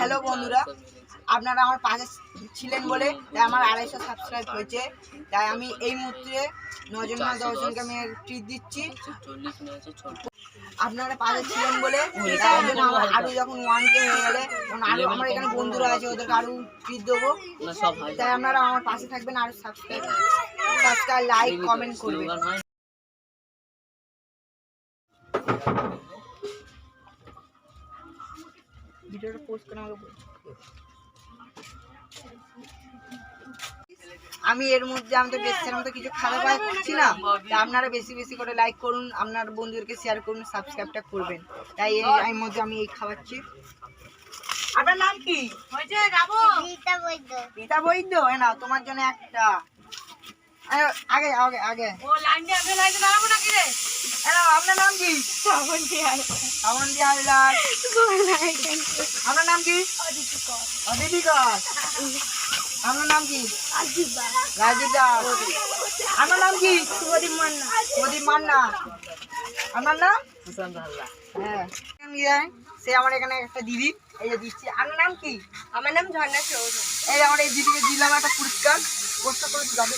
Hello বন্ধুরা, আপনারা আমার পাশে ছিলেন বলে তাই আমার 250 সাবস্ক্রাইব হয়েছে। তাই আমি এই মুহূর্তে 9 জন না 10 জনকে আমি ট্রিট দিচ্ছি। আপনারা পাশে ছিলেন বলে তাই আমার আরো যখন 1K হয়ে গেলে তখন আরো আমার এখানে বন্ধুরা আছে, ওদেরকে আরো ট্রিট দেবো। তাই আপনারা আমার পাশে থাকবেন, আরো সাবস্ক্রাইব লাইক কমেন্ট করবেন। ভিডিওটা পোস্ট করে আমাকে বলছি। আমি এর মধ্যে আমি তো বেশি কিছু খাওয়া পাচ্ছি না, তাই আপনারা বেশি বেশি করে লাইক করুন, আপনার বন্ধুদেরকে শেয়ার করুন, সাবস্ক্রাইবটা করবেন। তাই এই মধ্যে আমি এই খাওয়াচ্ছি। আপনার নাম কি? রীতা বৈদ্য। না তোমার জন্য একটা আগে আগে আগে আপনার নাম কি? শ্রাবন্তী হালদার। আপনার নাম কি? অদিতি কর। আপনার নাম কি? রাজীব দাস। আপনার নাম কি? প্রদীপ মান্না। আপনার নাম? হ্যাঁ, সে আমার এখানে একটা দিদি, এই যে দিচ্ছি। আপনার নাম কি? আমার নাম ঝর্ণা চৌধুরী। এই আমার এই দিদিকে দিলাম একটা পুরস্কার। পোস্টটা করে যাবে।